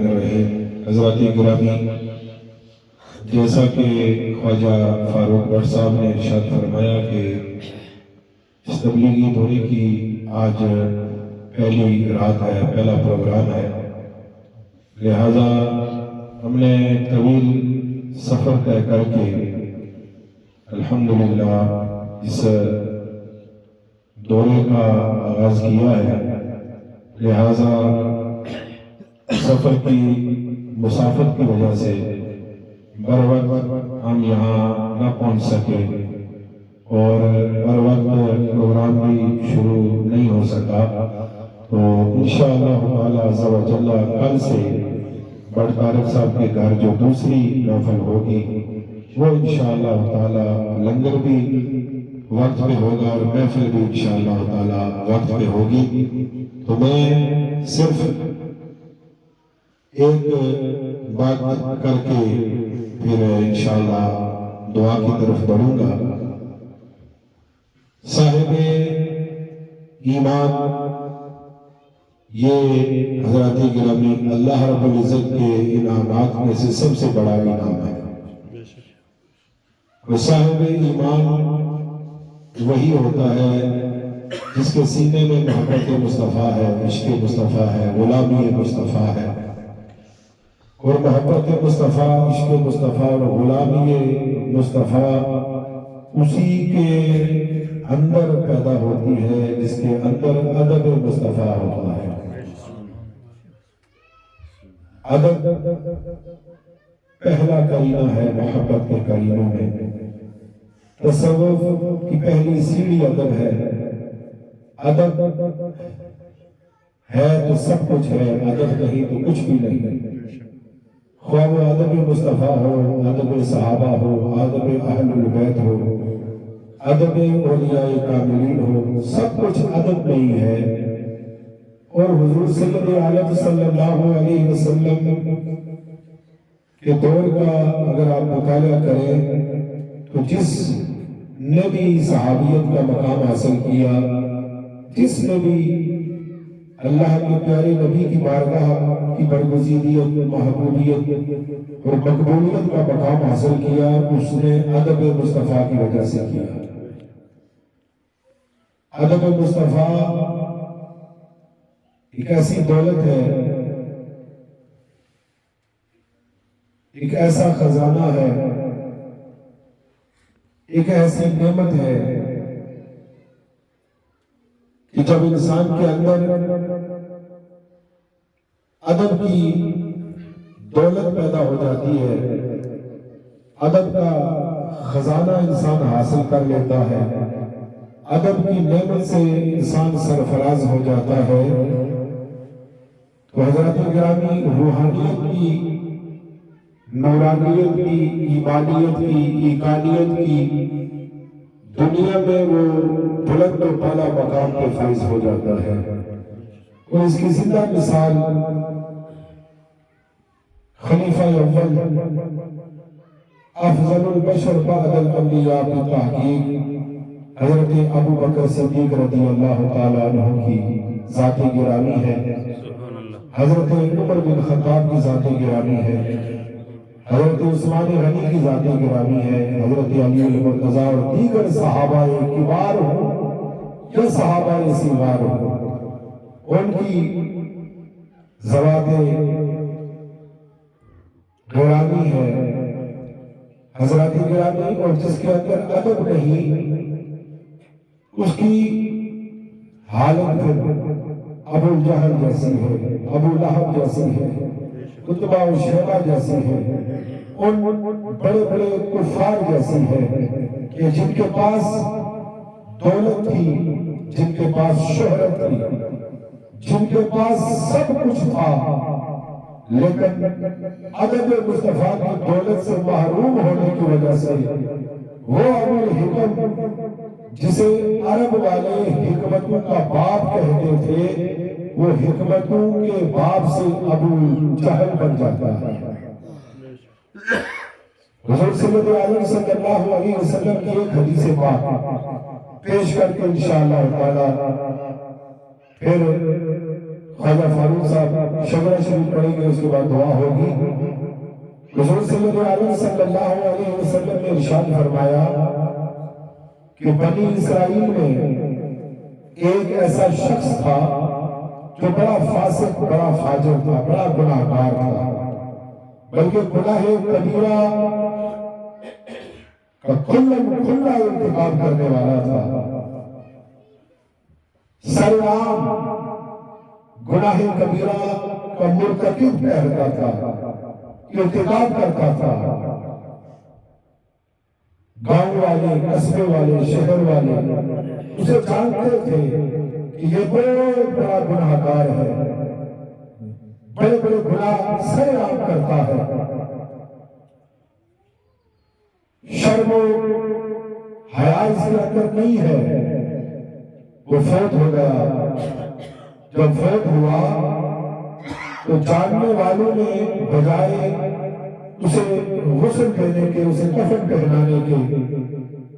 الرحمن الرحیم۔ حضرات گرامی، جیسا کہ خواجہ فاروق بٹ صاحب نے ارشاد فرمایا کہ اس تبلیغی دورے کی آج پہلی رات ہے، پہلا پروگرام ہے، لہذا ہم نے طویل سفر طے کر کے الحمدللہ اس دورے کا آغاز کیا ہے، لہذا سفر کی مسافت کی وجہ سے بر وقت ہم یہاں نہ پہنچ سکے اور بر وقت پروگرام بھی شروع نہیں ہو سکا، تو انشاءاللہ تعالی عز و جل کل سے بٹ طارق صاحب کے گھر جو دوسری محفل ہوگی وہ انشاءاللہ تعالی لنگر بھی وقت پہ ہوگا اور محفل بھی انشاءاللہ تعالی وقت پہ ہوگی۔ تو میں صرف ایک بات کر کے پھر انشاءاللہ دعا کی طرف بڑھوں گا۔ صاحب ایمان، یہ حضرات گرامی اللہ رب العزت کے انعامات میں سے سب سے بڑا انعام ہے۔ اور صاحب ایمان وہی ہوتا ہے جس کے سینے میں محبت مصطفیٰ ہے، عشق مصطفیٰ ہے، غلامی مصطفیٰ ہے، اور محبت مصطفیٰ، عشق مصطفیٰ اور غلامی مصطفیٰ اسی کے اندر پیدا ہوتی ہے جس کے اندر ادب مصطفیٰ ہوتا ہے۔ ادب پہلا کرینہ ہے محبت کے کرینوں میں، تصوف کی پہلی سیڑھی ادب ہے۔ ادب ہے تو سب کچھ ہے، ادب نہیں تو کچھ بھی نہیں۔ خواہ وہ ادب مصطفیٰ ہو، ادب صحابہ ہو، ادب اہل البیت ہو، ادب اولیاء کاملین ہو، سب کچھ ادب میں ہی ہے۔ اور حضور صلی اللہ علیہ وسلم کے دور کا اگر آپ مطالعہ کریں تو جس نے بھی صحابیت کا مقام حاصل کیا، جس نے بھی اللہ کے پیارے نبی کی بارگاہ کی برگزیدیت، محبوبیت اور مقبولیت کا مقام حاصل کیا، اس نے ادب مصطفیٰ کی وجہ سے کیا۔ ادب مصطفیٰ ایک ایسی دولت ہے، ایک ایسا خزانہ ہے، ایک ایسی نعمت ہے کہ جب انسان کے اندر ادب کی دولت پیدا ہو جاتی ہے، ادب کا خزانہ انسان حاصل کر لیتا ہے، ادب کی نعمت سے انسان سرفراز ہو جاتا ہے، تو حضرات گرامی روحانیت کی، نورانیت کی، ایمانیت کی، ایقانیت کی دنیا میں وہ بلند و بالا مقام پہ فائز ہو جاتا ہے۔ اور اس کی زندہ مثال خلیفہ اول، افضل البشر بعد الانبیاء کی تحقیق حضرت ابو بکر صدیق رضی اللہ تعالیٰ عنہ کی ذات گرامی ہے، حضرت عمر بن خطاب کی ذات گرامی ہے، حضرت عثمان غنی کی ذات گرامی ہے، حضرت علی المرتضیٰ اور دیگر صحابہ کبار ہوں یا صحابہ صغار ہوں، ان کی ذوات گرامی ہے حضرات گرامی، اور جس کے اندر ادب نہیں اس کی حالت ابو جہل جیسی ہے، ابو لہب جیسی ہے، قطبہ و شیبہ جیسی ہے، ان بڑے بڑے کفار جیسی ہے کہ جن کے پاس دولت تھی، جن کے پاس شہرت تھی، جن کے پاس سب کچھ تھا، لیکن ادب مصطفیٰ کی دولت سے محروم ہونے کی وجہ سے وہ ابو الحکم جسے عرب والے حکمتوں کا باپ کہتے تھے، وہ حکمتوں کے باپ سے ابو جہل بن جاتا ہے۔ حضور صلی اللہ علیہ وسلم کی ایک حدیث پاک پیش کر کے انشاءاللہ تعالی پھر خواجہ فاروق صاحب شجرہ شریف پڑھیں گے، اس کے بعد دعا ہوگی۔ حضور صلی اللہ علیہ وسلم نے ارشاد فرمایا کہ بنی اسرائیل میں ایک ایسا شخص تھا جو بڑا فاسق، بڑا فاجر تھا، بڑا گناہگار تھا، بلکہ گناہ کبیرہ کا کھلا ارتکاب کرنے والا تھا، سرعام گناہ کبیرہ کا مرتکب ٹھہرتا تھا، ارتکاب کرتا تھا۔ گاؤں والے، قصبے والے، شہر والے اسے جانتے تھے کہ یہ بہت بڑا گناہگار ہے، بڑے بڑے گناہ سرعام کرتا ہے۔ شرم و حیا اس کے اندر نہیں ہے۔ وہ فوت ہو گیا۔ جب فوت ہوا تو جاننے والوں نے بجائے اسے غسل دینے کے، اسے کفن پہنانے کے،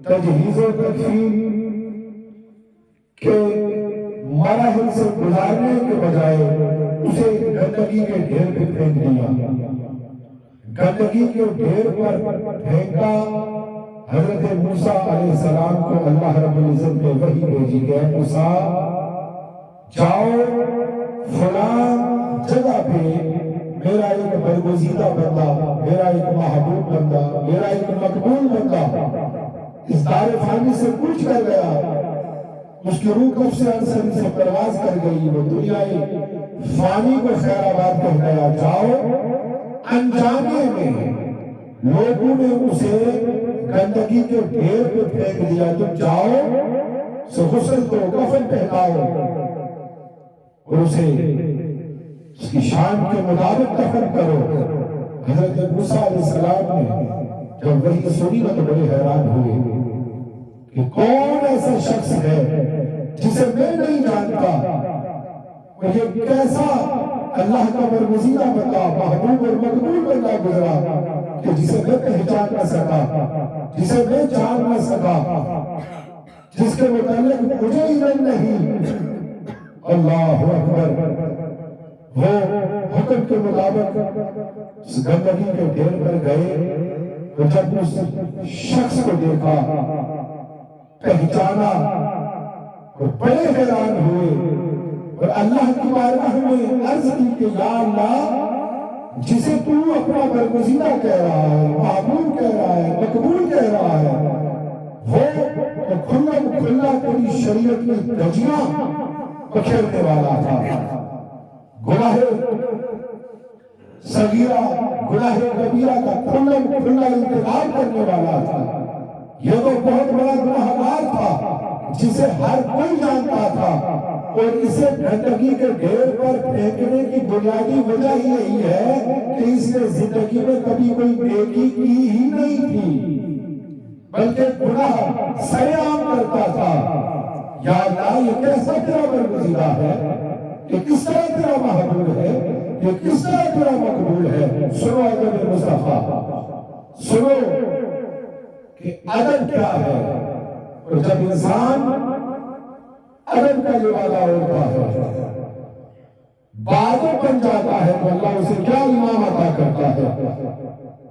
تجہیز و تکفین کے مراحل سے گزارنے کے بجائے اسے گندگی کے ڈھیر پہ پھینک دیا۔ گندگی کے ڈھیر پر پھینکا۔ حضرت موسیٰ علیہ السلام کو اللہ رب العزت نے وحی بھیجی کہ اے موسیٰ جاؤ فلاں جگہ پہ میرا ایک برگزیدہ بندہ، میرا ایک محبوب بندہ، میرا ایک مقبول بندہ اس دار فانی سے کوچ کر گیا، اس کی روح کب سے انسانی سے پرواز کر گئی، وہ دنیای فانی کو خیر آباد کر گیا۔ جاؤ، انجانے میں لوگوں نے اسے گندگی کے ڈھیر پہ پھینک دیا، تم جاؤ اسے غسل دو، کفن پہناؤ اور اسے اس کی شان کے مطابق دفن کرو۔ حضرت موسیٰ علیہ السلام نے جب وحی سنی نا تو بڑے حیران ہوئے کہ کون ایسا شخص ہے جسے میں نہیں جانتا، اور یہ کیسا اللہ کا برگزیدہ بندہ، محبوب اور مقبول بندہ گزرا کہ جسے میں پہچان نہ سکا، جسے میں جان نہ سکا، جس کے متعلق مجھے علم نہیں۔ اللہ اکبر۔ وہ حکم کے مطابق اس گندگی کے ڈھیر پر گئے، اور جب اس شخص کو دیکھا، پہچانا اور بڑے حیران ہوئے، اور اللہ کی بارگاہ میں عرض کی کہ یا اللہ، جسے تو اپنا برگزیدہ کہہ رہا ہے، محبوب کہہ رہا ہے، مقبول کہہ رہا ہے، وہ کھلا تیری شریعت کی دھجیاں بکھیرنے والا تھا، گناہ صغیرہ، گناہ کبیرہ کا کھلا انتخاب کرنے والا تھا۔ یہ تو بہت بڑا گناہگار تھا جسے ہر کوئی جانتا تھا، اور اسے گندگی کے ڈھیر پر پھینکنے کی بنیادی وجہ ہی یہی ہے کہ اس نے زندگی میں کبھی کوئی نیکی کی ہی نہیں تھی، بلکہ گناہ سرعام کرتا تھا۔ یا اللہ، یہ کیسا تیرا برگزیدہ ہے، یہ کس طرح تیرا محبوب ہے، یہ کس طرح تیرا مقبول ہے۔ سنو ادب مصطفیٰ، سنو کہ ادب کیا ہے، اور جب انسان ادب کا لبادہ ہوتا ہے، بادب بن جاتا ہے، تو اللہ اسے کیا انعام عطا کرتا ہے۔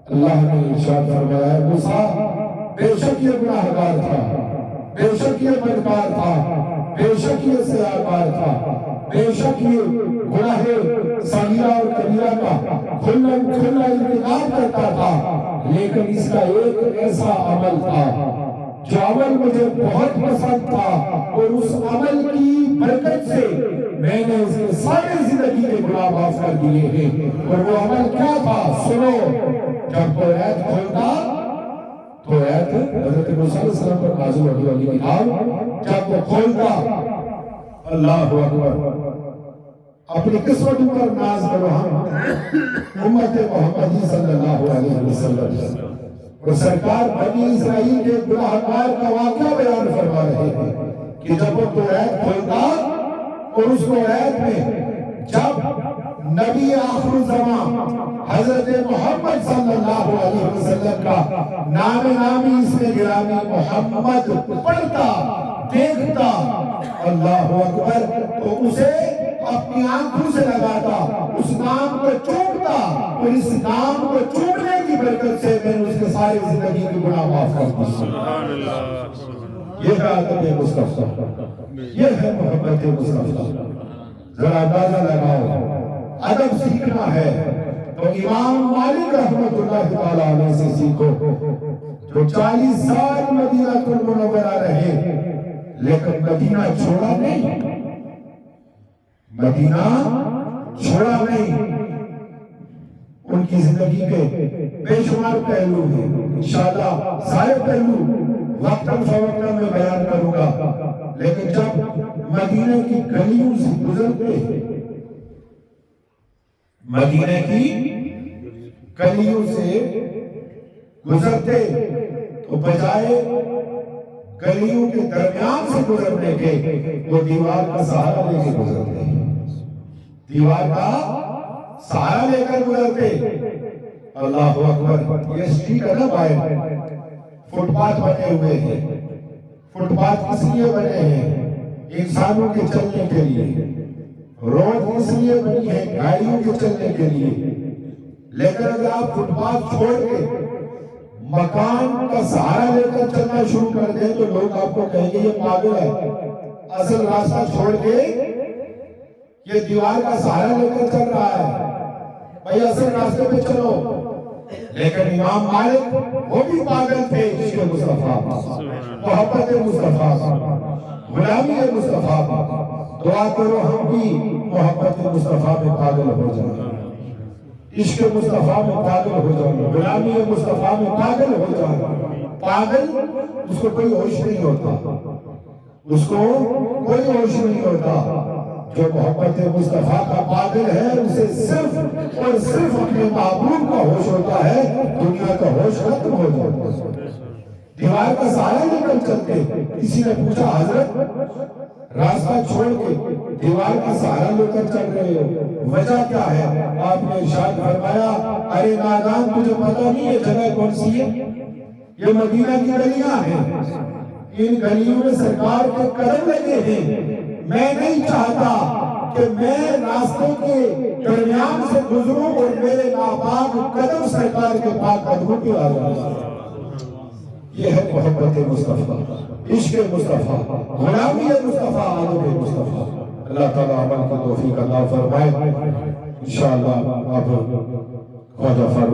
اللہ نے ارشاد فرمایا، موسیٰ بے شک یہ گناہگار تھا، بے شک یہ بدکار تھا، بے شک یہ سیاہکار تھا، بے شک یہ گناہ صغیرہ اور کبیرہ کا کھلا ارتکاب کرتا تھا، لیکن اس کا ایک ایسا عمل تھا جو عمل مجھے بہت پسند تھا، اور اس عمل کی برکت سے میں نے اس کے سارے زندگی کے گناہ معاف کر دیے ہیں۔ اور وہ عمل کیا تھا؟ سنو، جب کوئی آیت کھولتا تو آیت حضرت موسیٰ علیہ السلام پر نازل ہونے والی کتاب جب وہ کھولتا، اللہ اکبر، اپنی قسمتوں پر ناز کرو ہم امت محمدی صلی اللہ علیہ وسلم، اور سرکار بنی اسرائیل کے گناہگار کا واقعہ بیان فرما رہے ہیں کہ جب وہ تو آیت کھولتا، اور اس کو آیت میں جب نبی آخر الزمان حضرت محمد صلی اللہ علیہ وسلم کا نامی اس میں گرامی محمد پڑھتا، دیکھتا، اللہ اکبر، تو اسے اپنی آنکھوں سے لگاتا، اس نام کو چومتا، اور اس نام کو چومنے کی برکت سے میں نے اس کے سارے زندگی کی گناہ معاف کر دی۔ سبحان اللہ۔ یہ ہے عادت مصطفیٰ، یہ ہے محبت مصطفیٰ۔ ذرا اندازہ لگاؤ، ادب سیکھنا ہے تو امام مالک رحمۃ اللہ تعالیٰ علیہ سے سیکھو، جو 40 سال مدینہ المنورہ رہے لیکن مدینہ چھوڑا نہیں، مدینہ چھوڑا نہیں۔ ان کی زندگی کے بے شمار پہلو ہیں، انشاءاللہ سارے پہلو وقتاً فوقتاً میں بیان کروں گا، لیکن جب مدینہ کی گلیوں سے گزرتے، مدینہ کی گلیوں سے گزرتے تو بجائے گلیوں کے درمیان سے گزرنے کے وہ دیوار کا سہارا لے کے گزرتے، دیوار کا سہارا لے کر گزرتے۔ اللہ اکبر۔ یہ سٹریٹ ہے نا باہر، فٹ پاتھ بنے ہوئے ہیں، فٹ پاتھ کس لیے بنے ہیں؟ انسانوں کے چلنے کے لیے۔ روڈ اس لیے بنی ہے گاڑیوں کے چلنے کے لیے، لیکن اگر آپ فٹ پاتھ چھوڑ کے مکان کا سہارا لے کر چلنا شروع کر دیں تو لوگ آپ کو کہیں گے یہ پاگل ہے، اصل راستہ چھوڑ کے یہ دیوار کا سہارا لے کر چل رہا ہے، بھائی اصل راستے پہ چلو۔ لیکن امام مالک وہ بھی پاگل تھے، عشق مصطفیٰ، محبت مصطفیٰ، غلامی مصطفیٰ۔ دعا کرو ہم بھی محبت مصطفیٰ میں پاگل ہو جائیں، عشق مصطفیٰ میں پاگل ہو جائیں، غلامی مصطفیٰ میں پاگل ہو جائیں۔ پاگل اس کو کوئی ہوش نہیں ہوتا، اس کو کوئی ہوش نہیں ہوتا۔ جو محبت مصطفیٰ کا پاگل ہے اسے صرف اور صرف اپنے محبوب کا ہوش ہوتا ہے، دنیا کا ہوش ختم ہو جاتا ہے۔ دیوار کا سہارا لے کر چلتے، کسی نے پوچھا حضرت راستہ چھوڑ کے دیوار کا سہارا لے کر چل رہے ہو، وجہ کیا ہے؟ آپ نے ارشاد فرمایا ارے نادان تجھے پتہ نہیں یہ جگہ کون سی ہے؟ یہ مدینہ کی گلیاں ہیں، ان گلیوں میں سرکار کے قدم لگے ہیں، میں نہیں چاہتا کہ میں راستے کے درمیان سے گزروں اور میرے ناپاک قدم سرکار کے پاک قدموں پہ آ جائیں۔ یہ ہے محبت مصطفیٰ، عشق مصطفیٰ، غلامی مصطفیٰ، عادت مصطفیٰ۔ اللہ تعالیٰ عمل کی توفیق عطا فرمائے۔ انشاءاللہ آپ خواجہ فاروق